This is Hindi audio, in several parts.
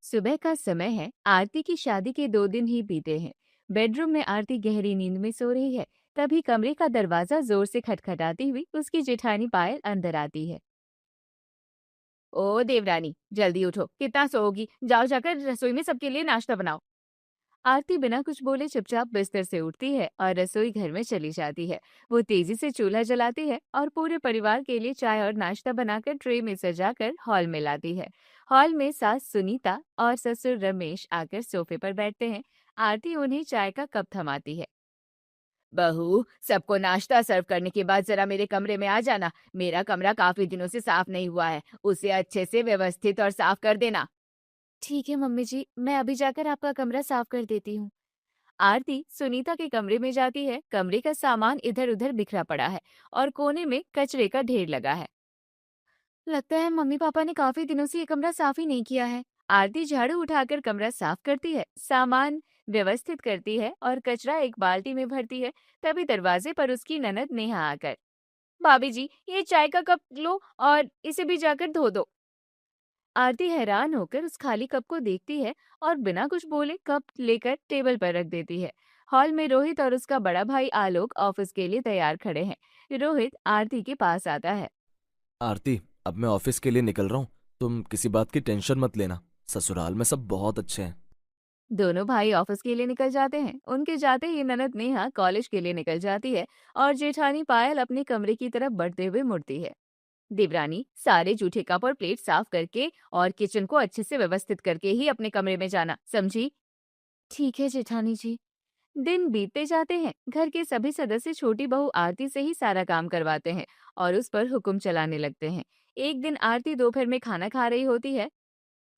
सुबह का समय है। आरती की शादी के 2 दिन ही बीते हैं। बेडरूम में आरती गहरी नींद में सो रही है। तभी कमरे का दरवाजा जोर से खटखटाती हुई उसकी जेठानी पायल अंदर आती है। ओ देवरानी, जल्दी उठो, कितना सोओगी? जाओ जाकर रसोई में सबके लिए नाश्ता बनाओ। आरती बिना कुछ बोले चुपचाप बिस्तर से उठती है और रसोई घर में चली जाती है। वो तेजी से चूल्हा जलाती है और पूरे परिवार के लिए चाय और नाश्ता बनाकर ट्रे में सजाकर हॉल में लाती है। हॉल में सास सुनीता और ससुर रमेश आकर सोफे पर बैठते हैं। आरती उन्हें चाय का कप थमाती है। बहू, सबको नाश्ता सर्व करने के बाद जरा मेरे कमरे में आ जाना। मेरा कमरा काफी दिनों से साफ नहीं हुआ है, उसे अच्छे से व्यवस्थित और साफ कर देना। ठीक है मम्मी जी, मैं अभी जाकर आपका कमरा साफ कर देती हूँ। आरती सुनीता के कमरे में जाती है। कमरे का सामान इधर उधर बिखरा पड़ा है और कोने में कचरे का ढेर लगा है। लगता है मम्मी पापा ने काफी दिनों से ये कमरा साफ ही नहीं किया है। आरती झाड़ू उठाकर कमरा साफ करती है, सामान व्यवस्थित करती है और कचरा एक बाल्टी में भरती है। तभी दरवाजे पर उसकी ननद नेहा आकर, भाभी जी, ये चाय का कप लो और इसे भी जाकर धो दो। आरती हैरान होकर उस खाली कप को देखती है और बिना कुछ बोले कप लेकर टेबल पर रख देती है। हॉल में रोहित और उसका बड़ा भाई आलोक ऑफिस के लिए तैयार खड़े हैं। रोहित आरती के पास आता है। आरती, अब मैं ऑफिस के लिए निकल रहा हूँ। तुम किसी बात की टेंशन मत लेना। ससुराल में सब बहुत अच्छे हैं। दोनों भाई ऑफिस के लिए निकल जाते हैं। उनके जाते ही ननद नेहा कॉलेज के लिए निकल जाती है और जेठानी पायल अपने कमरे की तरफ बढ़ते हुए मुड़ती है। देवरानी, सारे जूठे कप और प्लेट साफ करके और किचन को अच्छे से व्यवस्थित करके ही अपने कमरे में जाना, समझी? ठीक है जेठानी जी। दिन बीतते जाते हैं। घर के सभी सदस्य छोटी बहू आरती से ही सारा काम करवाते हैं और उस पर हुक्म चलाने लगते हैं। एक दिन आरती दोपहर में खाना खा रही होती है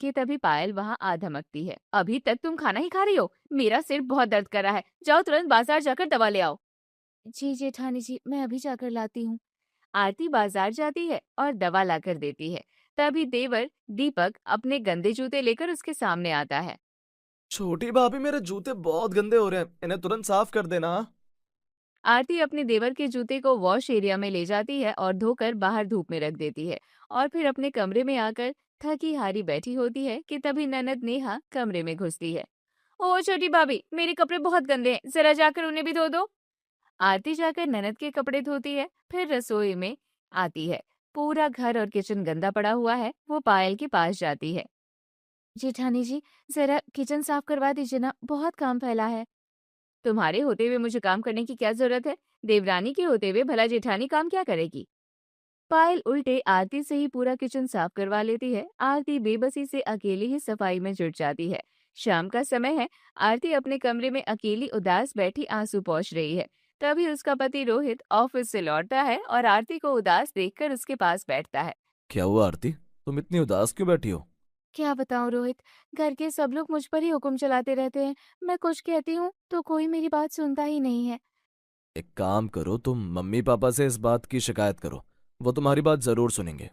कि तभी पायल वहां आ धमकती है। अभी तक तुम खाना ही खा रही हो? मेरा सिर बहुत दर्द कर रहा है, जाओ तुरंत बाजार जाकर दवा ले आओ। जी जेठानी जी, मैं अभी जाकर लाती हूँ। आरती बाजार जाती है और दवा लाकर देती है। तभी देवर दीपक अपने गंदे जूते लेकर उसके सामने आता है। छोटी भाभी, मेरे जूते बहुत गंदे हो रहे हैं, इन्हें तुरंत साफ कर देना, हाँ? आरती अपने देवर के जूते को वॉश एरिया में ले जाती है और धोकर बाहर धूप में रख देती है और फिर अपने कमरे में आकर थकी हारी बैठी होती है कि तभी ननद नेहा कमरे में घुसती है। ओ छोटी भाभी, मेरे कपड़े बहुत गंदे हैं, जरा जाकर उन्हें भी धो दो। आरती जाकर ननद के कपड़े धोती है, फिर रसोई में आती है। पूरा घर और किचन गंदा पड़ा हुआ है। वो पायल के पास जाती है। जेठानी जी, जरा किचन साफ करवा दीजिए ना, बहुत काम फैला है। तुम्हारे होते हुए मुझे काम करने की क्या जरूरत है? देवरानी के होते हुए भला जेठानी काम क्या करेगी? पायल उल्टे आरती से ही पूरा किचन साफ करवा लेती है। आरती बेबसी से अकेली ही सफाई में जुट जाती है। शाम का समय है। आरती अपने कमरे में अकेली उदास बैठी आंसू पोंछ रही है। तभी उसका पति रोहित ऑफिस से लौटता है और आरती को उदास देखकर उसके पास बैठता है। क्या हुआ आरती? तुम इतनी उदास क्यों बैठी हो? क्या बताऊं रोहित, घर के सब लोग मुझ पर ही हुक्म चलाते रहते हैं। मैं कुछ कहती हूँ तो कोई मेरी बात सुनता ही नहीं है। एक काम करो, तुम मम्मी पापा से इस बात की शिकायत करो। वो तुम्हारी बात जरूर सुनेंगे।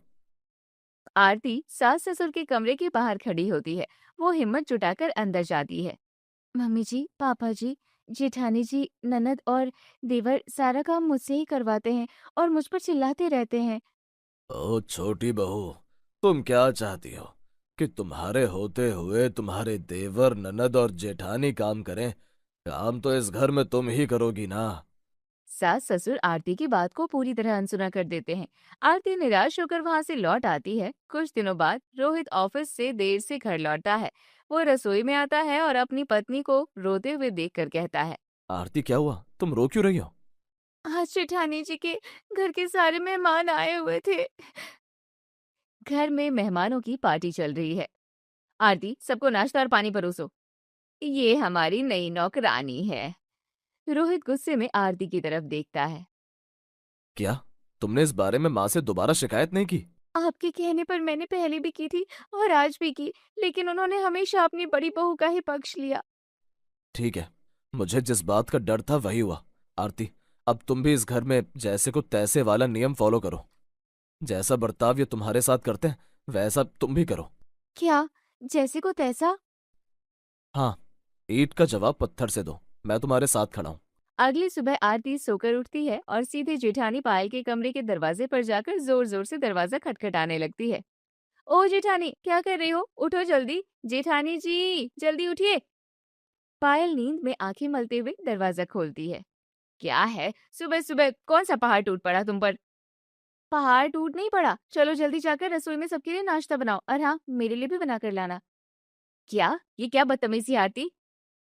आरती सास ससुर के कमरे के बाहर खड़ी होती है। वो हिम्मत जुटाकर अंदर जाती है। मम्मी जी, पापा जी, जेठानी जी, ननद और देवर सारा काम मुझसे ही करवाते हैं और मुझ पर चिल्लाते रहते हैं। ओ छोटी बहू, तुम क्या चाहती हो कि तुम्हारे होते हुए तुम्हारे देवर, ननद और जेठानी काम करें? काम तो इस घर में तुम ही करोगी ना। सास ससुर आरती की बात को पूरी तरह अनसुना कर देते हैं। आरती निराश होकर वहां से लौट आती है। कुछ दिनों बाद रोहित ऑफिस से देर से घर लौटता है। वो रसोई में आता है और अपनी पत्नी को रोते हुए देखकर कहता है। आरती, क्या हुआ? तुम रो क्यों रही हो? आज जेठानी जी के घर के सारे मेहमान आए हुए थे। घर में मेहमानों की पार्टी चल रही है। आरती, सबको नाश्ता और पानी परोसो। ये हमारी नई नौकरानी है। रोहित गुस्से में आरती की तरफ देखता है। क्या तुमने इस बारे में माँ से दोबारा शिकायत नहीं की? आपके कहने पर मैंने पहले भी की थी और आज भी की, लेकिन उन्होंने हमेशा अपनी बड़ी बहू का ही पक्ष लिया। ठीक है, मुझे जिस बात का डर था वही हुआ। आरती, अब तुम भी इस घर में जैसे को तैसे वाला नियम फॉलो करो। जैसा बर्ताव ये तुम्हारे साथ करते हैं वैसा तुम भी करो। क्या? जैसे को तैसा? हाँ, ईंट का जवाब पत्थर से दो। मैं तुम्हारे साथ खड़ा हूँ। अगली सुबह आरती सोकर उठती है और सीधे जेठानी पायल के कमरे के दरवाजे पर जाकर जोर जोर से दरवाजा खटखटाने लगती है। ओ जेठानी, क्या कर रही हो? उठो जल्दी। जेठानी जी, जल्दी उठिए। पायल नींद में आंखें मलते हुए दरवाजा खोलती है। क्या है? सुबह सुबह कौन सा पहाड़ टूट पड़ा तुम पर? पहाड़ टूट नहीं पड़ा। चलो जल्दी जाकर रसोई में सबके लिए नाश्ता बनाओ, और हाँ, मेरे लिए भी बना कर लाना। क्या? ये क्या बदतमीजी आरती?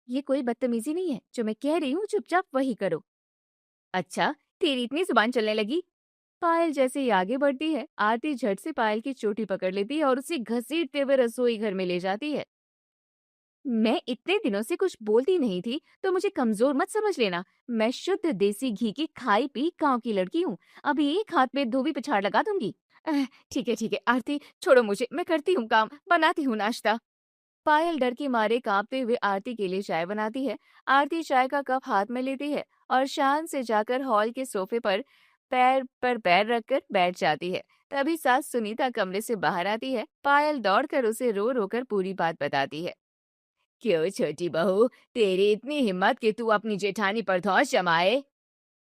ये कोई बदतमीजी नहीं है। जो मैं कह रही हूँ चुपचाप वही करो। अच्छा, तेरी इतनी जुबान चलने लगी? पायल जैसे ही आगे बढ़ती है, आरती झट से पायल की चोटी पकड़ लेती है और उसे घसीटते हुए रसोई घर में ले जाती है। मैं इतने दिनों से कुछ बोलती नहीं थी, तो मुझे कमजोर मत समझ लेना। मैं शुद्ध देसी घी की खाई पी गांव की लड़की हूँ। अभी एक हाथ में धोबी पिछाड़ लगा दूंगी। ठीक है आरती, छोड़ो मुझे, मैं करती हूँ काम, बनाती हूँ नाश्ता। पायल डर के मारे कांपते हुए आरती के लिए चाय बनाती है। आरती चाय का कप हाथ में लेती है और शान से जाकर हॉल के सोफे पर पैर रखकर बैठ जाती है। तभी सास सुनीता कमरे से बाहर आती है। पायल दौड़कर उसे रो रो कर पूरी बात बताती है। क्यों छोटी बहू, तेरी इतनी हिम्मत कि तू अपनी जेठानी पर धौंस जमाए?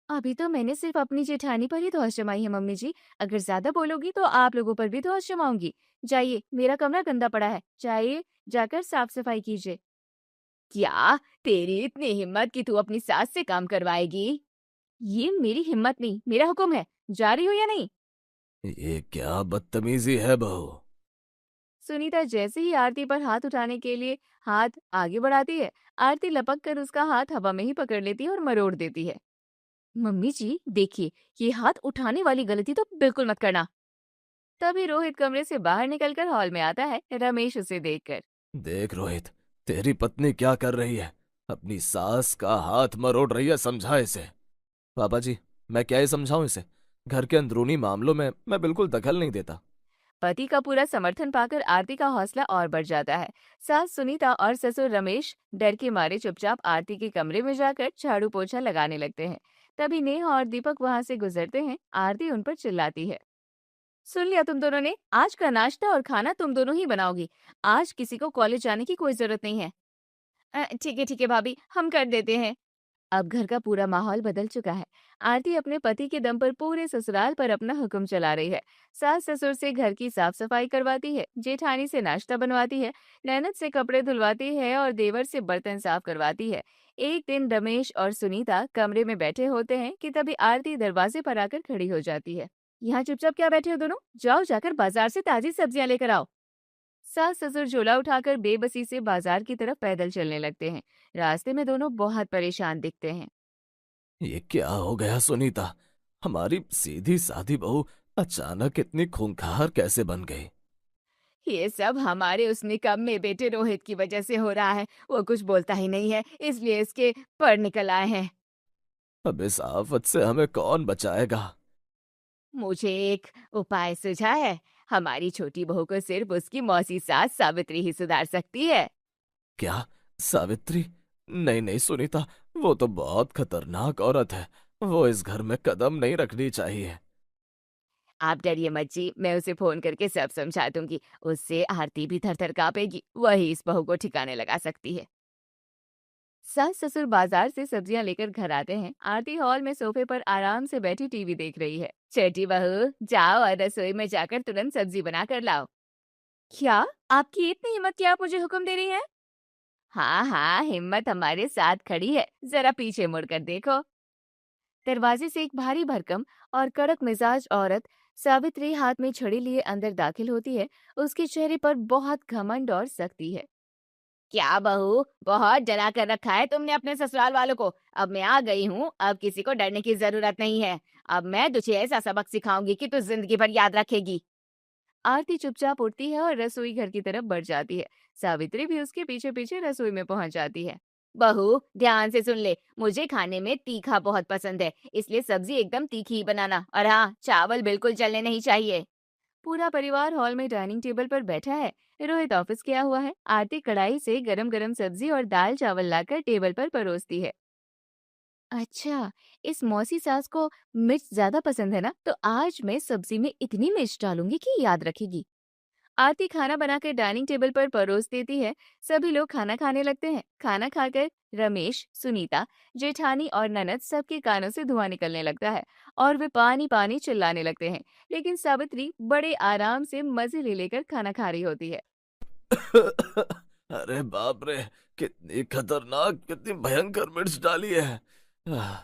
अभी तो मैंने सिर्फ अपनी जेठानी पर ही धौंस जमाई है मम्मी जी। अगर ज्यादा बोलोगी तो आप लोगों पर भी धौंस जमाऊंगी। जाइए, मेरा कमरा गंदा पड़ा है, जाइए जाकर साफ सफाई कीजिए। क्या? तेरी इतनी हिम्मत कि तू अपनी सास से काम करवाएगी? ये मेरी हिम्मत नहीं, मेरा हुक्म है। जा रही हो या नहीं? ये क्या बदतमीजी है बहू? सुनीता जैसे ही आरती पर हाथ उठाने के लिए हाथ आगे बढ़ाती है, आरती लपक कर उसका हाथ हवा में ही पकड़ लेती है और मरोड़ देती है। मम्मी जी देखिए, ये हाथ उठाने वाली गलती तो बिल्कुल मत करना। तभी रोहित कमरे से बाहर निकलकर हॉल में आता है, रमेश उसे देखकर। देख रोहित, तेरी पत्नी क्या कर रही है? अपनी सास का हाथ मरोड़ रही है, समझा इसे। पापा जी, मैं क्या ही समझाऊं इसे? घर के अंदरूनी मामलों में मैं बिल्कुल दखल नहीं देता। पति का पूरा समर्थन पाकर आरती का हौसला और बढ़ जाता है। सास सुनीता और ससुर रमेश डर के मारे चुपचाप आरती के कमरे में जाकर झाड़ू पोछा लगाने लगते हैं। तभी नेहा और दीपक वहां से गुजरते हैं। आरती उन पर चिल्लाती है। सुन लिया तुम दोनों ने? आज का नाश्ता और खाना तुम दोनों ही बनाओगी। आज किसी को कॉलेज जाने की कोई जरूरत नहीं है। ठीक है भाभी, हम कर देते हैं। अब घर का पूरा माहौल बदल चुका है। आरती अपने पति के दम पर पूरे ससुराल पर अपना हुक्म चला रही है। सास ससुर से घर की साफ सफाई करवाती है, जेठानी से नाश्ता बनवाती है, ननद से कपड़े धुलवाती है और देवर से बर्तन साफ करवाती है। एक दिन रमेश और सुनीता कमरे में बैठे होते हैं कि तभी आरती दरवाजे पर आकर खड़ी हो जाती है। यहाँ चुपचाप क्या बैठे हो दोनों? जाओ जाकर बाजार से ताजी सब्जियां लेकर आओ। सास ससुर झोला उठाकर बेबसी से बाजार की तरफ पैदल चलने लगते हैं। रास्ते में दोनों बहुत परेशान दिखते हैं। ये क्या हो गया सुनीता? हमारी सीधी सादी बहू अचानक इतनी खूंखार कैसे बन गई? ये सब हमारे उस निकम्मे बेटे रोहित की वजह से हो रहा है। वो कुछ बोलता ही नहीं है, इसलिए इसके पर निकल आए हैं। अब इस आफत से हमें कौन बचाएगा? मुझे एक उपाय सुझा है। हमारी छोटी बहू को सिर्फ उसकी मौसी सास सावित्री ही सुधार सकती है। क्या? सावित्री? नहीं नहीं सुनीता, वो तो बहुत खतरनाक औरत है। वो इस घर में कदम नहीं रखनी चाहिए। आप डरिए मत जी, मैं उसे फोन करके सब समझा दूंगी। उससे आरती भी थर थर कांपेगी, वही इस बहू को ठिकाने लगा सकती है। सास ससुर बाजार से सब्जियां लेकर घर आते हैं। आरती हॉल में सोफे पर आराम से बैठी टीवी देख रही है। छोटी बहू, जाओ और रसोई में जाकर तुरंत सब्जी बना कर लाओ। क्या? आपकी इतनी हिम्मत कि आप मुझे हुक्म दे रही हैं? हाँ हिम्मत हमारे साथ खड़ी है, जरा पीछे मुड़कर देखो। दरवाजे से एक भारी भरकम और कड़क मिजाज औरत सावित्री हाथ में छड़ी लिए अंदर दाखिल होती है। उसके चेहरे पर बहुत घमंड और सख्ती है। क्या बहू, बहुत डरा कर रखा है तुमने अपने ससुराल वालों को। अब मैं आ गई हूँ, अब किसी को डरने की जरूरत नहीं है। अब मैं तुझे ऐसा सबक सिखाऊंगी कि तू जिंदगी भर याद रखेगी। आरती चुपचाप उठती है और रसोई घर की तरफ बढ़ जाती है। सावित्री भी उसके पीछे पीछे रसोई में पहुंच जाती है। बहू, ध्यान से सुन ले, मुझे खाने में तीखा बहुत पसंद है, इसलिए सब्जी एकदम तीखी ही बनाना, और हाँ, चावल बिल्कुल जलने नहीं चाहिए। पूरा परिवार हॉल में डाइनिंग टेबल पर बैठा है। रोहित ऑफिस गया हुआ है। आरती कढ़ाई से गरम गरम सब्जी और दाल चावल लाकर टेबल पर परोसती है। अच्छा, इस मौसी सास को मिर्च ज्यादा पसंद है ना, तो आज मैं सब्जी में इतनी मिर्च डालूंगी कि याद रखेगी। आरती खाना बनाकर डाइनिंग टेबल पर परोस देती है। सभी लोग खाना खाने लगते हैं। खाना खाकर रमेश, सुनीता, जेठानी और ननद सबके कानों से धुआं निकलने लगता है और वे पानी पानी चिल्लाने लगते हैं। लेकिन सावित्री बड़े आराम से मजे ले लेकर खाना खा रही होती है। अरे बाप रे, कितनी खतरनाक, कितनी भयंकर मिर्च डाली है। आह,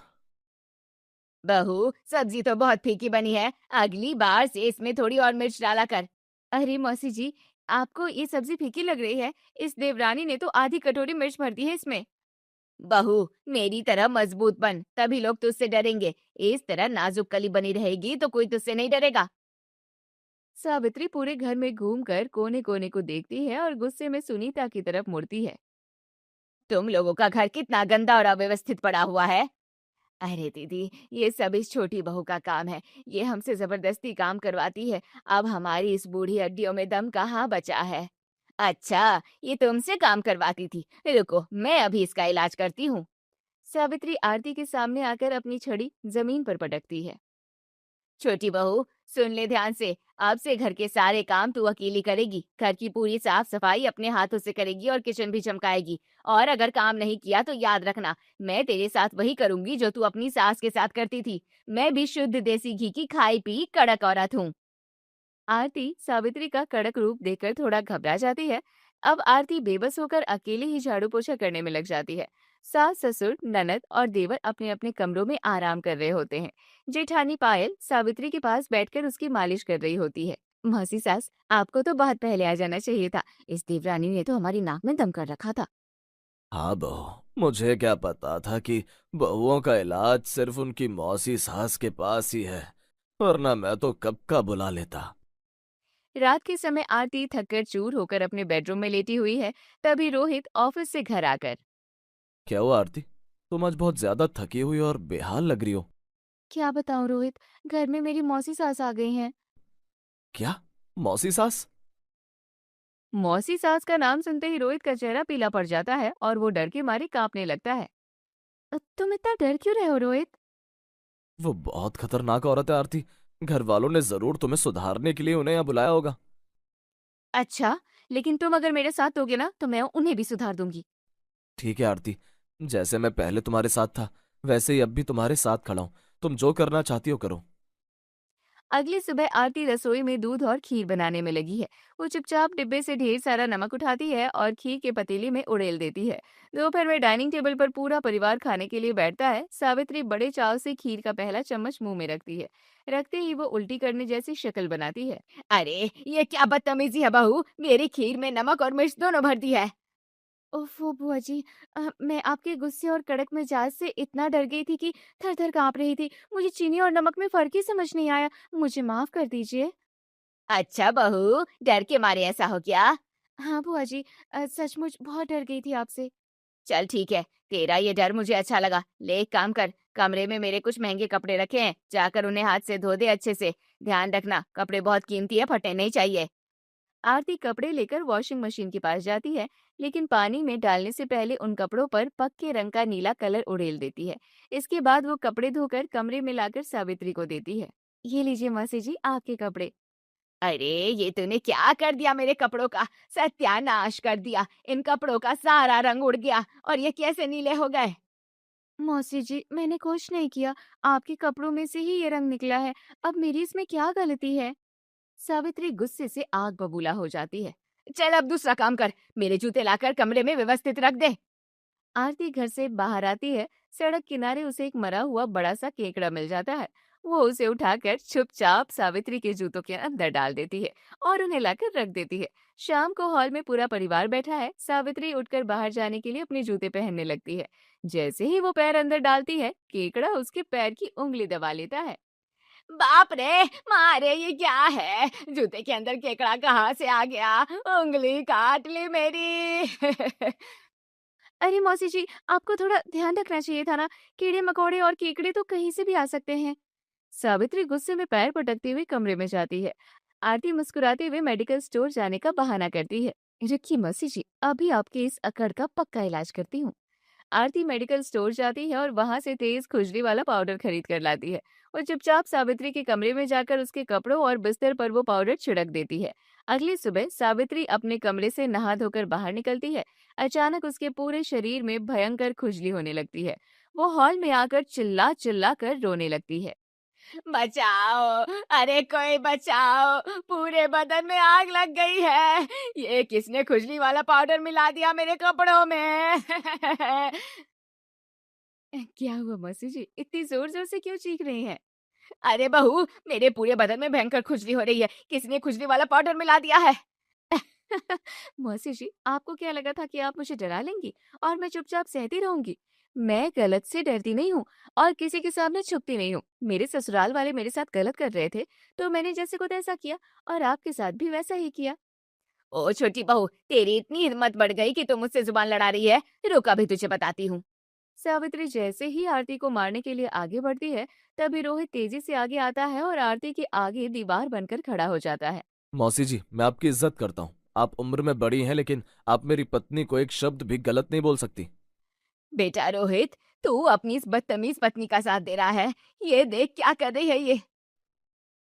बहू, सब्जी तो बहुत फीकी बनी है। अगली बार से इसमें थोड़ी और मिर्च डाला कर। अरे मौसी जी, आपको ये सब्जी फीकी लग रही है? इस देवरानी ने तो आधी कटोरी मिर्च भर दी है इसमें। बहू, मेरी तरह मजबूत बन, तभी लोग तुझसे डरेंगे। इस तरह नाजुक कली बनी रहेगी तो कोई तुझसे नहीं डरेगा। सावित्री पूरे घर में घूमकर कोने कोने को देखती है और गुस्से में सुनीता की तरफ मुड़ती है। तुम लोगों का घर कितना गंदा और अव्यवस्थित पड़ा हुआ है। अरे दीदी, ये सब इस छोटी बहू का काम है। ये हमसे जबरदस्ती काम करवाती है। अब हमारी इस बूढ़ी हड्डियों में दम कहाँ बचा है। अच्छा, ये तुमसे काम करवाती थी। रुको, मैं अभी इसका इलाज करती हूँ। सावित्री आरती के सामने आकर अपनी छड़ी जमीन पर पटकती है। छोटी बहू, सुन ले ध्यान से। अब से घर के सारे काम तू अकेली करेगी। घर की पूरी साफ सफाई अपने हाथों से करेगी और किचन भी चमकाएगी। और अगर काम नहीं किया तो याद रखना, मैं तेरे साथ वही करूंगी जो तू अपनी सास के साथ करती थी। मैं भी शुद्ध देसी घी की खाई पी कड़क औरत हूँ। आरती सावित्री का कड़क रूप देखकर थोड़ा घबरा जाती है। अब आरती बेबस होकर अकेले ही झाड़ू पोछा करने में लग जाती है। सास ससुर, ननद और देवर अपने अपने कमरों में आराम कर रहे होते हैं। जेठानी पायल सावित्री के पास बैठकर उसकी मालिश कर रही होती है। मौसी सास, आपको तो बहुत पहले आ जाना चाहिए था। इस देवरानी ने तो हमारी नाक में दम कर रखा था। हाँ बहू, मुझे क्या पता था कि बहुओं का इलाज सिर्फ उनकी मौसी सास के पास ही है, वरना मैं तो कब का बुला लेता। रात के समय आरती थककर चूर होकर अपने बेडरूम में लेटी हुई है। तभी रोहित ऑफिस से घर आकर, क्या हुआ आरती, तुम आज बहुत ज्यादा थकी हुई और बेहाल लग रही हो। क्या बताऊं रोहित, घर में मेरी मौसी सास आ गई हैं। क्या? मौसी सास? मौसी सास का नाम सुनते ही रोहित का चेहरा पीला पड़ जाता है और वो डर के मारे कांपने लगता है। तुम इतना डर क्यों रहे हो रोहित? वो बहुत खतरनाक औरत है आरती। घर वालों ने जरूर तुम्हें सुधारने के लिए उन्हें यहाँ बुलाया होगा। अच्छा, लेकिन तुम अगर मेरे साथ दोगे ना तो मैं उन्हें भी सुधार दूंगी। ठीक है आरती, जैसे मैं पहले तुम्हारे साथ था वैसे ही अब भी तुम्हारे साथ खड़ा हूँ। तुम जो करना चाहती हो करो। अगली सुबह आरती रसोई में दूध और खीर बनाने में लगी है। वो चुपचाप डिब्बे से ढेर सारा नमक उठाती है और खीर के पतीले में उड़ेल देती है। दोपहर में डाइनिंग टेबल पर पूरा परिवार खाने के लिए बैठता है। सावित्री बड़े चाव से खीर का पहला चम्मच मुंह में रखती है। रखते ही वो उल्टी करने जैसी शक्ल बनाती है। अरे, ये क्या बदतमीजी है बहू, मेरी खीर में नमक और मिर्च दोनों भर दी है। ओफ़ो बुआ जी, मैं आपके गुस्से और कड़क मिजाज से इतना डर गई थी कि थर-थर काँप रही थी। मुझे चीनी और नमक में फ़र्क ही समझ नहीं आया। मुझे माफ़ कर दीजिए। अच्छा बहू, डर के मारे ऐसा हो क्या? हाँ बुआ जी, सचमुच बहुत डर गई थी आपसे। चल ठीक है, तेरा ये डर मुझे अच्छा लगा। ले एक काम कर, कमरे में मेरे कुछ महंगे कपड़े रखे हैं, जाकर उन्हें हाथ से धो दे अच्छे से। ध्यान रखना, कपड़े बहुत कीमती है, फटने नहीं चाहिए। आरती कपड़े लेकर वॉशिंग मशीन के पास जाती है, लेकिन पानी में डालने से पहले उन कपड़ों पर पक्के रंग का नीला कलर उड़ेल देती है। इसके बाद वो कपड़े धोकर कमरे में लाकर सावित्री को देती है। ये लीजिए मौसी जी, आपके कपड़े। अरे, ये तूने क्या कर दिया मेरे कपड़ों का? सत्यानाश कर दिया। इन कपड़ों का सारा रंग उड़ गया और ये कैसे नीले हो गए? मौसी जी, मैंने कुछ नहीं किया। आपके कपड़ों में से ही ये रंग निकला है। अब मेरी इसमें क्या गलती है? सावित्री गुस्से से आग बबूला हो जाती है। चल अब दूसरा काम कर, मेरे जूते लाकर कमरे में व्यवस्थित रख दे। आरती घर से बाहर आती है। सड़क किनारे उसे एक मरा हुआ बड़ा सा केकड़ा मिल जाता है। वो उसे उठाकर चुपचाप सावित्री के जूतों के अंदर डाल देती है और उन्हें लाकर रख देती है। शाम को हॉल में पूरा परिवार बैठा है। सावित्री उठकर बाहर जाने के लिए अपने जूते पहनने लगती है। जैसे ही वो पैर अंदर डालती है, केकड़ा उसके पैर की उंगली दबा लेता है। बाप रे! मारे ये क्या है? जूते के अंदर केकड़ा कहाँ से आ गया? उंगली काट ली मेरी। अरे मौसी जी, आपको थोड़ा ध्यान रखना चाहिए था ना। कीड़े-मकोड़े और केकड़े तो कहीं से भी आ सकते हैं। सावित्री गुस्से में पैर पटकते हुए कमरे में जाती है। आरती मुस्कुराते हुए मेडिकल स्टोर जाने का बहाना करती है। रुकिए मौसी जी, अभी आपके इस अकड़ का पक्का इलाज करती हूँ। आरती मेडिकल स्टोर जाती है और वहां से तेज खुजली वाला पाउडर खरीद कर लाती है। वो चुपचाप सावित्री के कमरे में जाकर उसके कपड़ों और बिस्तर पर वो पाउडर छिड़क देती है। अगली सुबह सावित्री अपने कमरे से नहा धोकर बाहर निकलती है। अचानक उसके पूरे शरीर में भयंकर खुजली होने लगती है। वो हॉल में आकर चिल्ला चिल्ला कर रोने लगती है। बचाओ! अरे कोई बचाओ! पूरे बदन में आग लग गई है। ये किसने खुजली वाला पाउडर मिला दिया मेरे कपड़ों में? क्या हुआ मौसी जी? इतनी जोर-जोर से क्यों चीख रही हैं? अरे बहू, मेरे पूरे बदन में भयंकर खुजली हो रही है। किसने खुजली वाला पाउडर मिला दिया है? मौसी जी, आपको क्या लगा था कि आप मुझे डरा लेंगी और मैं चुपचाप सहती रहूंगी? मैं गलत से डरती नहीं हूँ और किसी के सामने छुपती नहीं हूँ। मेरे ससुराल वाले मेरे साथ गलत कर रहे थे, तो मैंने जैसे को तैसा किया और आपके साथ भी वैसा ही किया। ओ छोटी बहू, तेरी इतनी हिम्मत बढ़ गई कि तू मुझसे जुबान लड़ा रही है। रुक अभी तुझे बताती हूँ। सावित्री जैसे ही आरती को मारने के लिए आगे बढ़ती है, तभी रोहित तेजी से आगे आता है और आरती के आगे दीवार बनकर खड़ा हो जाता है। मौसी जी, मैं आपकी इज्जत करता हूँ। आप उम्र में बड़ी हैं, लेकिन आप मेरी पत्नी को एक शब्द भी गलत नहीं बोल सकती। बेटा रोहित, तू अपनी इस बदतमीज पत्नी का साथ दे रहा है। ये देख क्या कर रही है ये।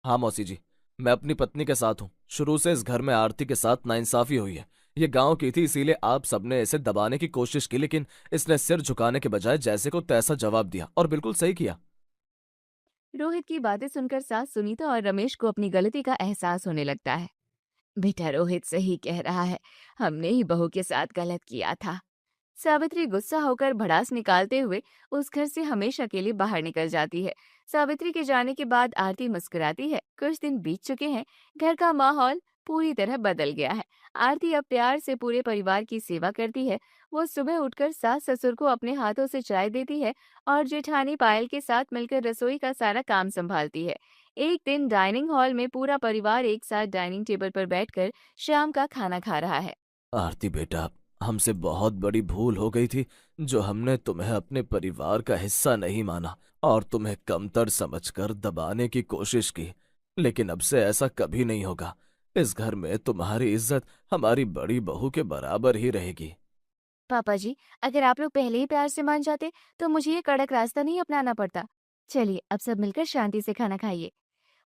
हाँ मौसी जी, मैं अपनी पत्नी के साथ हूँ। शुरू से इस घर में आरती के साथ नाइंसाफी हुई है। ये गांव की थी, इसीलिए आप सबने इसे दबाने की कोशिश की, लेकिन इसने सिर झुकाने के बजाय जैसे को तैसा जवाब दिया, और बिल्कुल सही किया। रोहित की बातें सुनकर सास सुनीता और रमेश को अपनी गलती का एहसास होने लगता है। बेटा रोहित सही कह रहा है, हमने ही बहू के साथ गलत किया था। सावित्री गुस्सा होकर भड़ास निकालते हुए उस घर से हमेशा के लिए बाहर निकल जाती है। सावित्री के जाने के बाद आरती मुस्कुराती है। कुछ दिन बीत चुके हैं। घर का माहौल पूरी तरह बदल गया है। आरती अब प्यार से पूरे परिवार की सेवा करती है। वो सुबह उठकर सास ससुर को अपने हाथों से चाय देती है और जेठानी पायल के साथ मिलकर रसोई का सारा काम संभालती है। एक दिन डाइनिंग हॉल में पूरा परिवार एक साथ डाइनिंग टेबल पर बैठकर शाम का खाना खा रहा है। आरती बेटा, हमसे बहुत बड़ी भूल हो गई थी, जो हमने तुम्हें अपने परिवार का हिस्सा नहीं माना और तुम्हें कमतर समझकर दबाने की कोशिश की। लेकिन अब से ऐसा कभी नहीं होगा। इस घर में तुम्हारी इज्जत हमारी बड़ी बहू के बराबर ही रहेगी। पापा जी, अगर आप लोग पहले ही प्यार से मान जाते तो मुझे ये कड़क रास्ता नहीं अपनाना पड़ता। चलिए अब सब मिलकर शांति से खाना खाइए।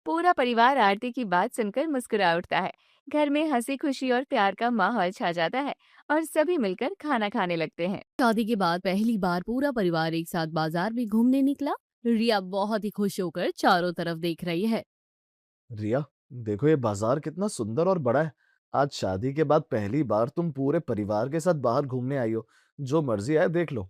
पूरा परिवार आरती की बात सुनकर मुस्कुरा उठता है। घर में हंसी खुशी और प्यार का माहौल छा जाता है और सभी मिलकर खाना खाने लगते हैं। शादी के बाद पहली बार पूरा परिवार एक साथ बाजार में घूमने निकला। रिया बहुत ही खुश होकर चारों तरफ देख रही है। रिया, देखो ये बाजार कितना सुंदर और बड़ा है। आज शादी के बाद पहली बार तुम पूरे परिवार के साथ बाहर घूमने आई हो। जो मर्जी आए देख लो।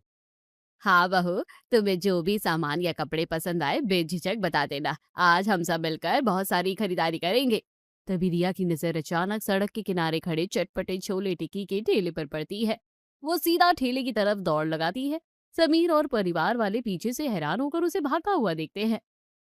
हाँ बहू, तुम्हें जो भी सामान या कपड़े पसंद आए बेझिझक बता देना। आज हम सब मिलकर बहुत सारी खरीदारी करेंगे। तभी रिया की नजर अचानक सड़क के किनारे खड़े चटपटे छोले टिक्की के ठेले पर पड़ती है। वो सीधा ठेले की तरफ दौड़ लगाती है। समीर और परिवार वाले पीछे से हैरान होकर उसे भागता हुआ देखते हैं।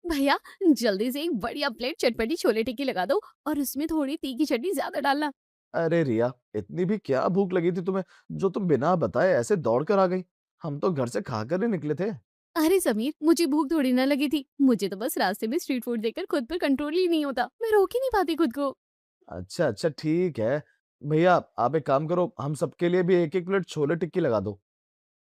भैया, जल्दी से एक बढ़िया प्लेट चटपटी छोले टिक्की लगा दो और उसमें थोड़ी तीखी चटनी ज्यादा डालना। अरे रिया, इतनी भी क्या भूख लगी थी तुम्हें, जो तुम बिना बताए ऐसे दौड़ कर आ गई? हम तो घर से खाकर ही निकले थे। अरे समीर, मुझे भूख थोड़ी ना लगी थी। मुझे तो बस रास्ते में स्ट्रीट फूड देखकर खुद पर कंट्रोल ही नहीं होता। मैं रोक ही नहीं पाती खुद को। अच्छा अच्छा, ठीक है। भैया, आप एक काम करो, हम सबके लिए भी एक एक प्लेट छोले टिक्की लगा दो।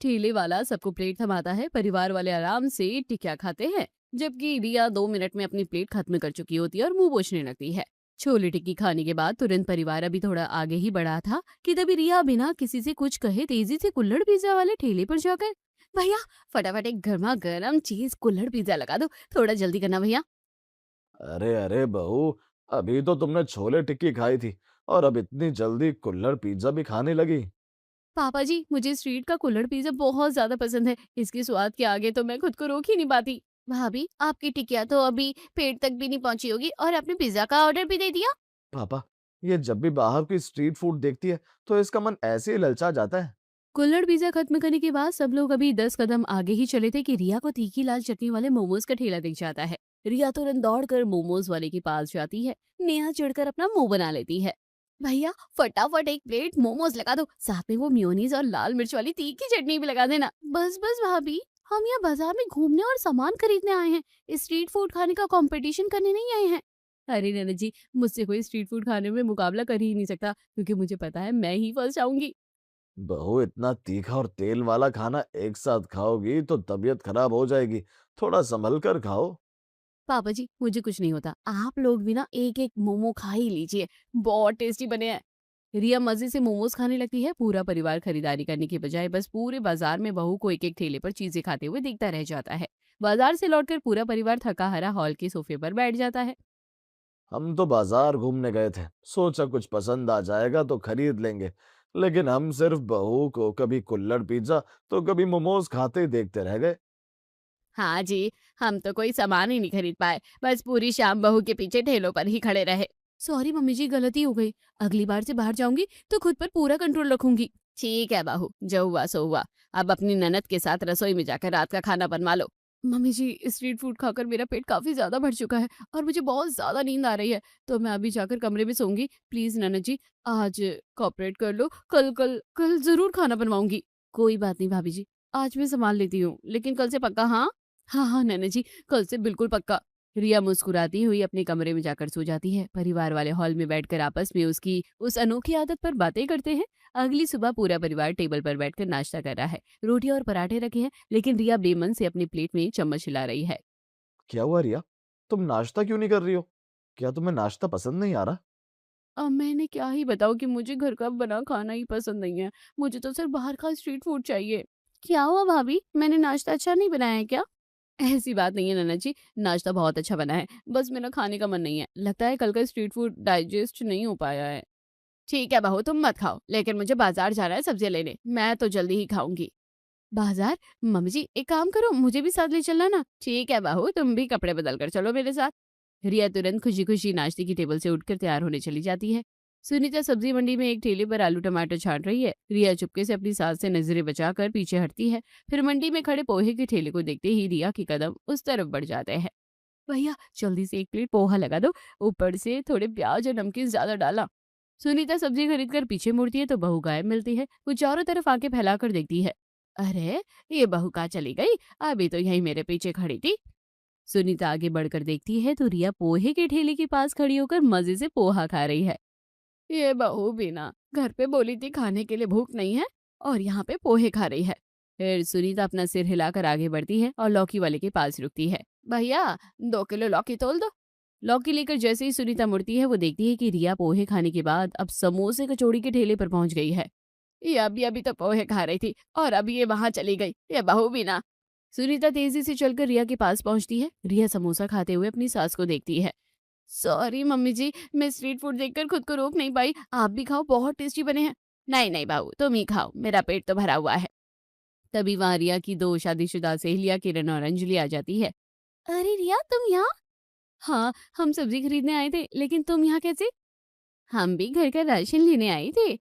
ठेले वाला सबको प्लेट थमाता है। परिवार वाले आराम से टिकिया खाते हैं, जबकि रिया 2 मिनट में अपनी प्लेट खत्म कर चुकी होती है और मुंह पोंछने लगती है। छोले टिक्की खाने के बाद तुरंत परिवार अभी थोड़ा आगे ही बढ़ा था कि तभी रिया बिना किसी से कुछ कहे तेजी से कुल्हड़ पिज्जा वाले ठेले पर जाकर, भैया फटाफट एक गर्मा गर्म चीज कुल्हड़ पिज्जा लगा दो। थोड़ा जल्दी करना भैया। अरे अरे बहू, अभी तो तुमने छोले टिक्की खाई थी और अब इतनी जल्दी कुल्हड़ पिज्जा भी खाने लगी। पापा जी, मुझे स्ट्रीट का कुल्हड़ पिज्जा बहुत ज्यादा पसंद है। इसके स्वाद के आगे तो मैं खुद को रोक ही नहीं पाती। भाभी, आपकी टिकिया तो अभी पेट तक भी नहीं पहुंची होगी और आपने पिज्जा का ऑर्डर भी दे दिया। पापा, ये जब भी बाहर की स्ट्रीट फूड देखती है तो इसका मन ऐसे ही ललचा जाता है। कुल्हड़ पिज्जा खत्म करने के बाद सब लोग अभी 10 कदम आगे ही चले थे कि रिया को तीखी लाल चटनी वाले मोमोज का ठेला दिख जाता है। रिया तुरंत दौड़कर मोमोज वाले के पास जाती है। नेहा चिढ़कर अपना मुंह बना लेती है। भैया फटाफट एक प्लेट मोमोज लगा दो, साथ में वो मेयोनीज और लाल मिर्च वाली तीखी चटनी भी लगा देना। बस बस भाभी, हम यहाँ बाजार में घूमने और सामान खरीदने आए हैं, स्ट्रीट फूड खाने का कंपटीशन करने नहीं आए हैं। अरे नैना जी, मुझसे कोई स्ट्रीट फूड खाने में मुकाबला कर ही नहीं सकता, क्योंकि मुझे पता है मैं ही फर्स्ट आऊंगी। बहू, इतना तीखा और तेल वाला खाना एक साथ खाओगी तो तबीयत खराब हो जाएगी। थोड़ा संभल कर खाओ। पापा जी मुझे कुछ नहीं होता, आप लोग भी ना एक एक मोमो खा ही लीजिए, बहुत टेस्टी बने हैं। रिया मजे से मोमोज खाने लगती है। पूरा परिवार खरीदारी करने के बजाय बस पूरे बाजार में बहू को एक एक ठेले पर चीजें खाते हुए देखता रह जाता है। बाजार से लौटकर पूरा परिवार थका हारा हॉल के सोफे पर बैठ जाता है। हम तो बाजार घूमने गए थे, सोचा कुछ पसंद आ जाएगा तो खरीद लेंगे, लेकिन हम सिर्फ बहू को कभी कुल्हड़ पिज्जा तो कभी मोमोज खाते ही देखते रह गए। हाँ जी, हम तो कोई सामान ही नहीं खरीद पाए, बस पूरी शाम बहू के पीछे ठेलों पर ही खड़े रहे। सॉरी मम्मी जी, गलती हो गई। अगली बार से बाहर जाऊंगी तो खुद पर पूरा कंट्रोल रखूंगी। ठीक है बहू, जो हुआ सो हुआ। अब अपनी ननद के साथ रसोई में जाकर रात का खाना बनवा लो। मम्मी जी, स्ट्रीट फूड खाकर मेरा पेट काफी ज्यादा भर चुका है और मुझे बहुत ज्यादा नींद आ रही है, तो मैं अभी जाकर कमरे में सोऊंगी। प्लीज ननद जी, आज कॉपरेट कर लो, कल कल कल जरूर खाना बनवाऊंगी। कोई बात नहीं भाभी जी, आज मैं संभाल लेती हूँ, लेकिन कल से पक्का, हाँ। हाँ, हाँ, नैना जी, कल से बिल्कुल पक्का। रिया मुस्कुराती हुई अपने कमरे में जाकर सो जाती है। परिवार वाले हॉल में बैठकर आपस में उसकी उस अनोखी आदत पर बातें करते हैं। अगली सुबह पूरा परिवार टेबल पर बैठकर नाश्ता कर रहा है। रोटी और पराठे रखे हैं, लेकिन रिया बेमन से अपनी प्लेट में चम्मच हिला रही है। क्या हुआ रिया? तुम नाश्ता क्यों नहीं कर रही हो? क्या तुम्हें नाश्ता पसंद नहीं आ रहा? अब मैंने क्या ही बताऊँ कि मुझे घर का बना खाना ही पसंद नहीं है। मुझे तो सिर्फ बाहर का स्ट्रीट फूड चाहिए। क्या हुआ भाभी? मैंने नाश्ता अच्छा नहीं बनाया है क्या? ऐसी बात नहीं है नन्ना जी, नाश्ता बहुत अच्छा बना है, बस मेरा खाने का मन नहीं है। लगता है कल का स्ट्रीट फूड डाइजेस्ट नहीं हो पाया है। ठीक है बहू, तुम मत खाओ, लेकिन मुझे बाजार जाना है सब्जियां लेने, मैं तो जल्दी ही खाऊंगी। बाजार? मम्मी जी एक काम करो, मुझे भी साथ ले चलना ना। ठीक है बहू, तुम भी कपड़े बदल कर चलो मेरे साथ। रिया तुरंत खुशी खुशी नाश्ते की टेबल से उठकर तैयार होने चली जाती है। सुनीता सब्जी मंडी में एक ठेले पर आलू टमाटर छांट रही है। रिया चुपके से अपनी सास से नजरें बचाकर पीछे हटती है। फिर मंडी में खड़े पोहे के ठेले को देखते ही रिया के कदम उस तरफ बढ़ जाते हैं। भैया जल्दी से एक प्लेट पोहा लगा दो, ऊपर से थोड़े प्याज और नमकीन ज्यादा डाला। सुनीता सब्जी खरीद कर पीछे मुड़ती है तो बहू गायब मिलती है। वो चारों तरफ आंखें फैलाकर देखती है। अरे, ये बहू कहाँ चली गई? अभी तो यहीं मेरे पीछे खड़ी थी। सुनीता आगे बढ़कर देखती है तो रिया पोहे के ठेले के पास खड़ी होकर मजे से पोहा खा रही है। ये बहू भी ना, घर पे बोली थी खाने के लिए भूख नहीं है, और यहाँ पे पोहे खा रही है। फिर सुनीता अपना सिर हिलाकर आगे बढ़ती है और लौकी वाले के पास रुकती है। भैया, 2 किलो लौकी तोल दो। लौकी लेकर जैसे ही सुनीता मुड़ती है वो देखती है कि रिया पोहे खाने के बाद अब समोसे कचौड़ी के ठेले पर पहुंच गई है। ये अभी तो पोहे खा रही थी और अभी ये वहां चली गई, ये बहू भी ना। सुनीता तेजी से चलकर रिया के पास पहुंचती है। रिया समोसा खाते हुए अपनी सास को देखती है। सॉरी मम्मी जी, मैं स्ट्रीट फूड देखकर खुद को रोक नहीं पाई, आप भी खाओ, बहुत टेस्टी बने हैं। नहीं नहीं बहू, तुम ही खाओ, मेरा पेट तो भरा हुआ है। तभी वहां रिया की 2 शादीशुदा सहेलियां किरण और अंजलि आ जाती है। अरे रिया, तुम यहाँ? हाँ, हम सब्जी खरीदने आए थे, लेकिन तुम यहाँ कैसे? हम भी घर का राशन लेने आए थे।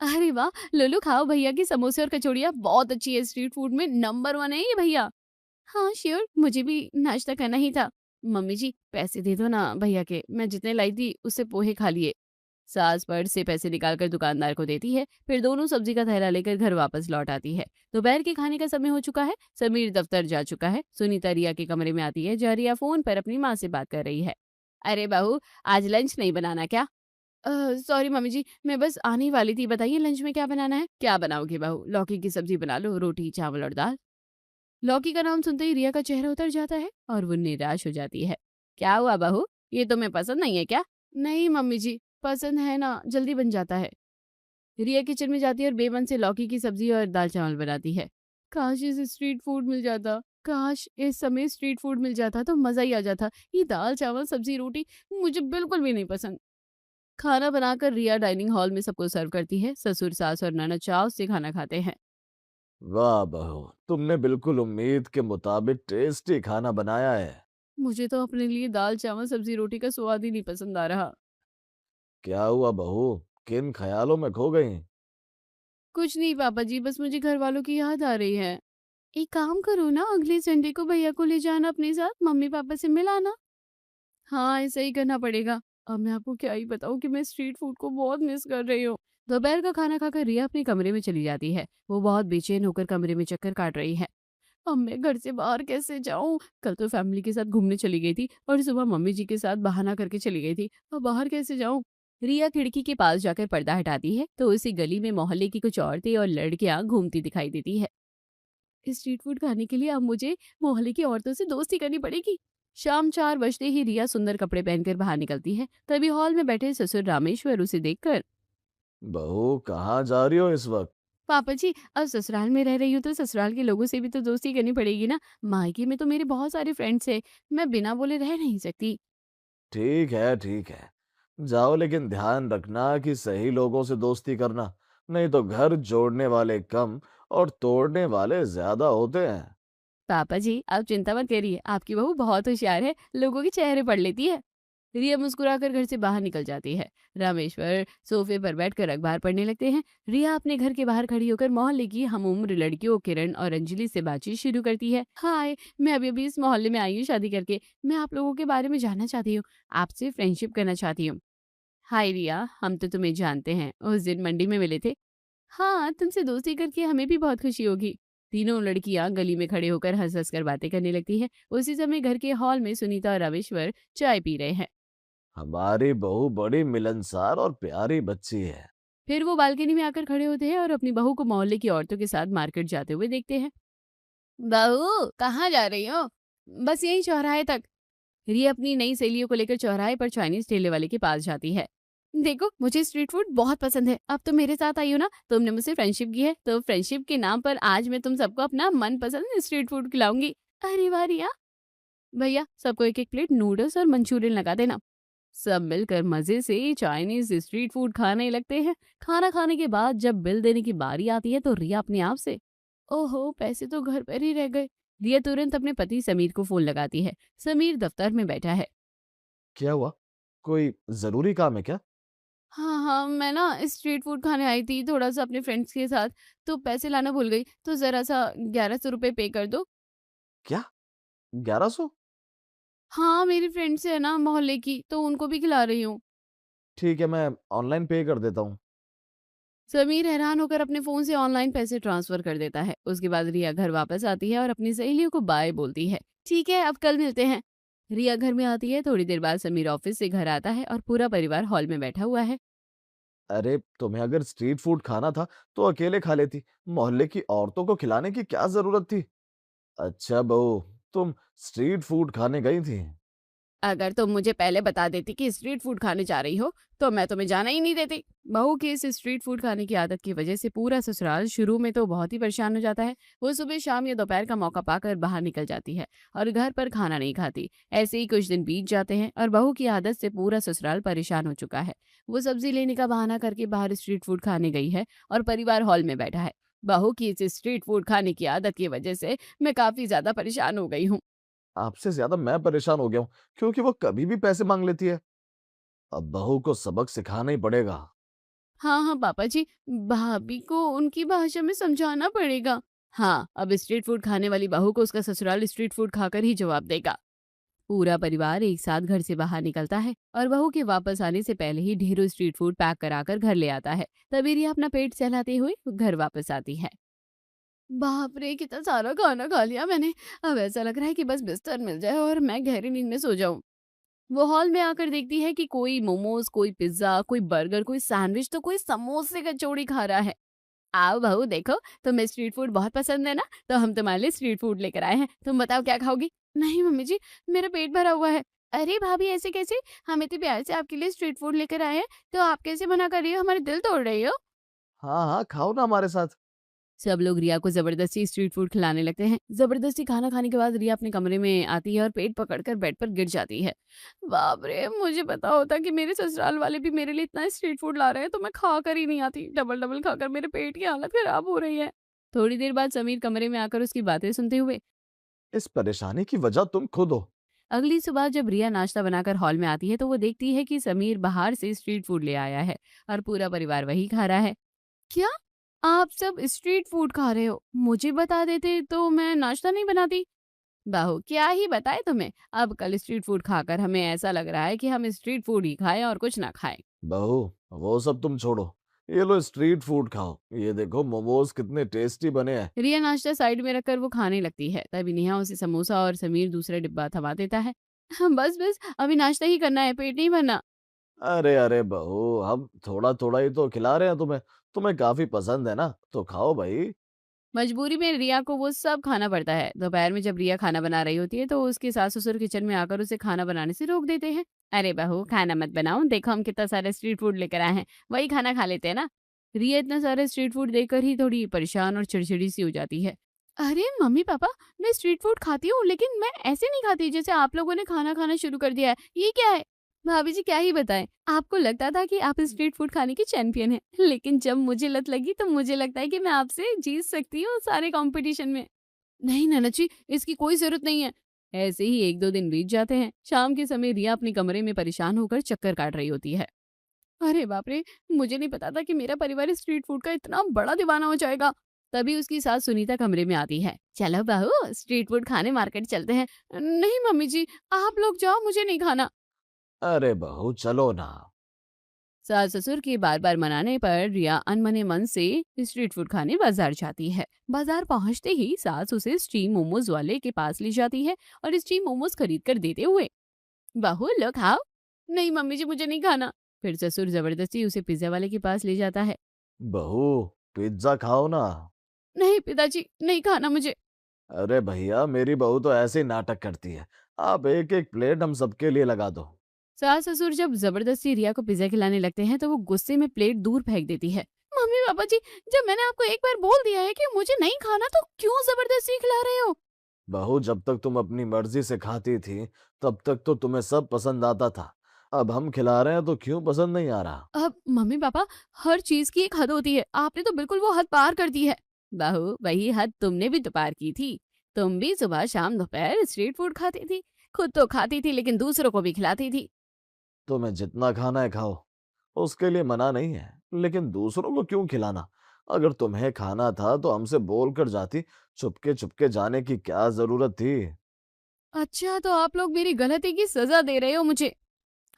अरे वाह, लो लो खाओ, भैया की समोसे और कचौड़ियाँ बहुत अच्छी है, स्ट्रीट फूड में नंबर 1 है ये भैया। हाँ श्योर, मुझे भी नाश्ता करना ही था। मम्मी जी पैसे दे दो ना भैया के, मैं जितने लाई थी उससे पोहे खा लिए। सास पर्स से पैसे निकालकर दुकानदार को देती है। फिर दोनों सब्जी का थैला लेकर घर वापस लौट आती है। दोपहर के खाने का समय हो चुका है। समीर दफ्तर जा चुका है। सुनीता रिया के कमरे में आती है जहाँ रिया फोन पर अपनी माँ से बात कर रही है। अरे बहू, आज लंच नहीं बनाना क्या? सॉरी मम्मी जी, मैं बस आने ही वाली थी। बताइए लंच में क्या बनाना है? क्या बनाओगी बहू? लौकी की सब्जी बना लो, रोटी चावल और दाल। लौकी का नाम सुनते ही रिया का चेहरा उतर जाता है और वो निराश हो जाती है। क्या हुआ बहू, ये तुम्हें पसंद नहीं है क्या? नहीं मम्मी जी, पसंद है ना, जल्दी बन जाता है। रिया किचन में जाती है और बेमन से लौकी की सब्जी और दाल चावल बनाती है। काश इस स्ट्रीट फूड मिल जाता, काश इस समय स्ट्रीट फूड मिल जाता तो मजा ही आ जाता। ये दाल चावल सब्जी रोटी मुझे बिल्कुल भी नहीं पसंद। खाना बनाकर रिया डाइनिंग हॉल में सबको सर्व करती है। ससुर सास और ननद चाव से खाना खाते हैं। वाह बहू, तुमने बिल्कुल उम्मीद के मुताबिक टेस्टी खाना बनाया है। मुझे तो अपने लिए दाल चावल सब्जी रोटी का स्वाद ही नहीं पसंद आ रहा। क्या हुआ बहू? किन ख्यालों में खो गई? कुछ नहीं पापा जी, बस मुझे घर वालों की याद आ रही है। एक काम करो ना, अगले संडे को भैया को ले जाना अपने साथ, मम्मी पापा से मिलाना। हाँ, ऐसा ही करना पड़ेगा। अब मैं आपको क्या ही बताऊँ कि मैं स्ट्रीट फूड को बहुत मिस कर रही हूँ। दोपहर का खाना खाकर रिया अपने कमरे में चली जाती है। वो बहुत बेचैन होकर कमरे में चक्कर काट रही है। अब मैं घर से बाहर कैसे जाऊँ? कल तो फैमिली के साथ घूमने चली गई थी और सुबह मम्मी जी के साथ बहाना करके चली गई थी। अब बाहर कैसे जाऊँ? रिया खिड़की के पास जाकर पर्दा हटाती है तो उसी गली में मोहल्ले की कुछ औरतें और लड़कियां घूमती दिखाई देती है। स्ट्रीट फूड खाने के लिए अब मुझे मोहल्ले की औरतों से दोस्ती करनी पड़ेगी। शाम 4 बजते ही रिया सुंदर कपड़े पहनकर बाहर निकलती है। तभी हॉल में बैठे ससुर रामेश्वर उसे देखकर, बहू कहाँ जा रही हो इस वक्त? पापा जी अब ससुराल में रह रही हूँ तो ससुराल के लोगों से भी तो दोस्ती करनी पड़ेगी ना। मायके में तो मेरे बहुत सारे फ्रेंड्स हैं, मैं बिना बोले रह नहीं सकती। ठीक है, ठीक है। जाओ, लेकिन ध्यान रखना कि सही लोगों से दोस्ती करना, नहीं तो घर जोड़ने वाले कम और तोड़ने वाले ज्यादा होते हैं। पापा जी आप चिंता मत करिए, आपकी बहू बहुत होशियार है, लोगों के चेहरे पढ़ लेती है। रिया मुस्कुराकर घर से बाहर निकल जाती है। रामेश्वर सोफे पर बैठकर अखबार पढ़ने लगते हैं। रिया अपने घर के बाहर खड़ी होकर मोहल्ले की हम उम्र लड़कियों किरण और अंजलि से बातचीत शुरू करती है। हाय, मैं अभी अभी इस मोहल्ले में आई हूँ शादी करके। मैं आप लोगों के बारे में जानना चाहती हूँ, आपसे फ्रेंडशिप करना चाहती हूँ। हाय रिया, हम तो तुम्हें जानते हैं, उस दिन मंडी में मिले थे। हाँ, तुमसे दोस्ती करके हमें भी बहुत खुशी होगी। तीनों लड़कियां गली में खड़े होकर हंस हंस कर बातें करने लगती हैं। उसी समय घर के हॉल में सुनीता और रामेश्वर चाय पी रहे हैं। हमारी बहू बड़ी मिलनसार और प्यारी बच्ची है। फिर वो बालकनी में आकर खड़े होते हैं और अपनी बहू को मोहल्ले की औरतों के साथ मार्केट जाते हुए देखते हैं। बहू कहाँ जा रही हो? बस यही चौराहे तक। रिया अपनी नई सहेलियों को लेकर चौराहे पर चाइनीज ठेले वाले के पास जाती है। देखो मुझे स्ट्रीट फूड बहुत पसंद है, अब तुम मेरे साथ आई हो ना, तुमने मुझसे फ्रेंडशिप की है तो फ्रेंडशिप के नाम पर आज मैं तुम सबको अपना मन पसंद स्ट्रीट फूड खिलाऊंगी। अरे वाह रिया, भैया सबको एक एक प्लेट नूडल्स और मंचूरियन लगा देना। सब मिलकर मजे से चाइनीज स्ट्रीट फूड खाने लगते हैं। खाना खाने के बाद जब बिल देने की बारी आती है तो रिया अपने आप से, ओहो पैसे तो घर पर ही रह गए। रिया तुरंत अपने पति समीर को फोन लगाती है। समीर दफ्तर में बैठा है। क्या हुआ? कोई जरूरी काम है क्या? हाँ हाँ, मैं ना स्ट्रीट फूड खाने आई थी थोड़ा सा अपने फ्रेंड्स के साथ, तो पैसे लाना भूल गई, तो जरा सा 1100 रुपये पे कर दो। क्या? 1100? हाँ मेरी फ्रेंड्स है ना मोहल्ले की, तो उनको भी खिला रही हूँ। ठीक है, मैं ऑनलाइन पे कर देता हूँ। समीर हैरान होकर अपने फोन से ऑनलाइन पैसे ट्रांसफर कर देता है। उसके बाद रिया घर वापस आती है और अपनी सहेलियों को बाय बोलती है। ठीक है अब कल मिलते हैं। रिया घर में आती है। थोड़ी देर बाद समीर ऑफिस से घर आता है और पूरा परिवार हॉल में बैठा हुआ है। अरे, तुम्हें अगर स्ट्रीट फूड खाना था तो अकेले खा लेती, मोहल्ले की औरतों को खिलाने की क्या जरूरत थी? अच्छा बहू, तुम स्ट्रीट फूड खाने गई थी? अगर तुम मुझे पहले बता देती कि स्ट्रीट फूड खाने जा रही हो तो मैं तुम्हें जाना ही नहीं देती। बहू की इस स्ट्रीट फूड खाने की आदत की वजह से पूरा ससुराल शुरू में तो बहुत ही परेशान हो जाता है। वो सुबह शाम या दोपहर का मौका पाकर बाहर निकल जाती है और घर पर खाना नहीं खाती। ऐसे ही कुछ दिन बीत जाते हैं और बहू की आदत से पूरा ससुराल परेशान हो चुका है। वो सब्जी लेने का बहाना करके बाहर स्ट्रीट फूड खाने गई है और परिवार हॉल में बैठा है। बहू की इस स्ट्रीट फूड खाने की आदत की वजह से मैं काफी ज्यादा परेशान हो गई हूँ। आपसे ज्यादा मैं परेशान हो गया हूँ, क्योंकि वो कभी भी पैसे मांग लेती है। अब बहू को सबक सिखाना ही पड़ेगा। हाँ, हाँ, पापा जी, भाभी को उनकी भाषा में समझाना पड़ेगा। हाँ, अब स्ट्रीट फूड खाने वाली बहू को उसका ससुराल स्ट्रीट फूड खाकर ही जवाब देगा। पूरा परिवार एक साथ घर से बाहर निकलता है और बहू के वापस आने से पहले ही ढेरों स्ट्रीट फूड पैक कराकर घर ले आता है। तभी रिया अपना पेट सहलाते हुए घर वापस आती है। बाप रे! कितना सारा खाना खा लिया मैंने। अब ऐसा लग रहा है कि बस बिस्तर मिल जाए और मैं गहरी नींद में सो जाऊं। वो हॉल में आकर देखती है कि कोई मोमोज, कोई पिज्जा, कोई बर्गर, कोई सैंडविच तो कोई समोसे कचौड़ी खा रहा है। आओ बहू देखो, तुम्हें स्ट्रीट फूड बहुत पसंद है ना, तो हम तुम्हारे लिए स्ट्रीट फूड लेकर आए हैं। तुम बताओ क्या खाओगी? नहीं मम्मी जी, मेरा पेट भरा हुआ है। अरे भाभी ऐसे कैसे? हम इतने प्यार से आपके लिए स्ट्रीट फूड लेकर आए हैं, तो आप कैसे मना कर रही हो? हमारे दिल तोड़ रही हो। हाँ हाँ, खाओ ना हमारे साथ। सब लोग रिया को जबरदस्ती स्ट्रीट फूड खिलाने लगते हैं। जबरदस्ती खाना खाने के बाद रिया अपने कमरे में आती है और पेट पकड़कर बेड पर गिर जाती है। बाप रे! मुझे पता होता कि मेरे ससुराल वाले भी मेरे लिए इतना स्ट्रीट फूड ला रहे हैं तो मैं खा कर ही नहीं आती। डबल डबल खाकर मेरे पेट की हालत खराब हो रही है। थोड़ी देर बाद समीर कमरे में आकर उसकी बातें सुनते हुए, इस परेशानी की वजह तुम खुद हो। अगली सुबह जब रिया नाश्ता बनाकर हॉल में आती है तो वो देखती है कि समीर बाहर से स्ट्रीट फूड ले आया है और पूरा परिवार वही खा रहा है। क्या आप सब स्ट्रीट फूड खा रहे हो? मुझे बता देते तो मैं नाश्ता नहीं बनाती। बहू क्या ही बताए तुम्हें, अब कल स्ट्रीट फूड खाकर हमें ऐसा लग रहा है कि हम स्ट्रीट फूड ही खाएं और कुछ ना खाएं। बहू, वो सब तुम छोड़ो, ये लो स्ट्रीट फूड खाओ। ये देखो मोमोज कितने टेस्टी बने हैं। रिया नाश्ता साइड में रखकर वो खाने लगती है। तभी नेहा उसे समोसा और समीर दूसरा डिब्बा थमा देता है। बस बस अभी नाश्ता ही करना है, पेट नहीं भरना। अरे अरे बहू, हम थोड़ा थोड़ा ही तो खिला रहे हैं तुम्हें। तुम्हें काफी पसंद है ना, तो खाओ भाई। मजबूरी में रिया को वो सब खाना पड़ता है। दोपहर में जब रिया खाना बना रही होती है तो उसके सास ससुर किचन में आकर उसे खाना बनाने से रोक देते हैं। अरे बहू, खाना मत बनाओ, देखो हम कितना सारा स्ट्रीट फूड लेकर आए हैं, वही खाना खा लेते हैं ना। रिया इतना सारा स्ट्रीट फूड देखकर ही थोड़ी परेशान और चिड़चिड़ी सी हो जाती है। अरे मम्मी पापा, मैं स्ट्रीट फूड खाती हूँ लेकिन मैं ऐसे नहीं खाती जैसे आप लोगों ने खाना खाना शुरू कर दिया है, ये क्या है? भाभी जी क्या ही बताएं, आपको लगता था कि आप स्ट्रीट फूड खाने की चैंपियन हैं, लेकिन जब मुझे लत लगी तो मुझे लगता है कि मैं आपसे जीत सकती हूँ सारे कंपटीशन में। नहीं नाना जी, इसकी कोई जरूरत नहीं है। ऐसे ही एक दो दिन बीत जाते हैं। शाम के समय रिया अपने कमरे में परेशान होकर चक्कर काट रही होती है। अरे बाप रे! मुझे नहीं पता था कि मेरा परिवार स्ट्रीट फूड का इतना बड़ा दीवाना हो जाएगा। तभी उसकी सास सुनीता कमरे में आती है। चलो बहू, स्ट्रीट फूड खाने मार्केट चलते हैं। नहीं मम्मी जी, आप लोग जाओ, मुझे नहीं खाना। अरे बहू चलो ना। सास ससुर के बार बार मनाने पर रिया अनमने मन से स्ट्रीट फूड खाने बाजार जाती है। बाजार पहुंचते ही सास उसे स्टीम मोमोज वाले के पास ले जाती है और स्टीम मोमोज खरीद कर देते हुए, बहू लो खाओ। नहीं मम्मी जी, मुझे नहीं खाना। फिर ससुर जबरदस्ती उसे पिज्जा वाले के पास ले जाता है। बहू पिज्जा खाओ ना। नहीं पिताजी, नहीं खाना मुझे। अरे भैया मेरी बहू तो ऐसे ही नाटक करती है। आप एक एक प्लेट हम सबके लिए लगा दो। सास ससुर जब जबरदस्ती रिया को पिज्जा खिलाने लगते हैं तो वो गुस्से में प्लेट दूर फेंक देती है। मम्मी पापा जी, जब मैंने आपको एक बार बोल दिया है कि मुझे नहीं खाना तो क्यों जबरदस्ती खिला रहे हो? बहू जब तक तुम अपनी मर्जी से खाती थी तब तक तो तुम्हें सब पसंद आता था। अब हम खिला रहे हैं तो क्यों पसंद नहीं आ रहा? अब मम्मी पापा, हर चीज की एक हद होती है, आपने तो बिल्कुल वो हद पार कर दी है। बहू, वही हद तुमने भी तो पार की थी। तुम भी सुबह शाम दोपहर स्ट्रीट फूड खाती थी। खुद तो खाती थी लेकिन दूसरों को भी खिलाती थी। तुम्हें जितना खाना है खाओ, उसके लिए मना नहीं है, लेकिन दूसरों को क्यों खिलाना? अगर तुम्हें खाना था तो हमसे बोल कर जाती। चुपके चुपके जाने की क्या जरूरत थी? अच्छा, तो आप लोग मेरी गलती की सजा दे रहे हो मुझे।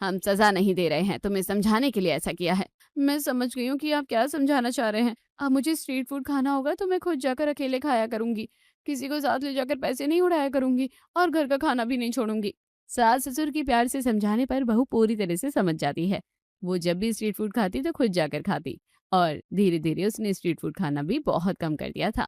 हम सजा नहीं दे रहे हैं, तुम्हें समझाने के लिए ऐसा किया है। मैं समझ गई हूँ कि आप क्या समझाना चाह रहे हैं। अब मुझे स्ट्रीट फूड खाना होगा तो मैं खुद जाकर अकेले खाया करूंगी। किसी को साथ ले जाकर पैसे नहीं उड़ाया करूंगी और घर का खाना भी नहीं छोड़ूंगी। सास ससुर की प्यार से समझाने पर बहू पूरी तरह से समझ जाती है। वो जब भी स्ट्रीट फूड खाती तो खुद जाकर खाती और धीरे धीरे उसने स्ट्रीट फूड खाना भी बहुत कम कर दिया था।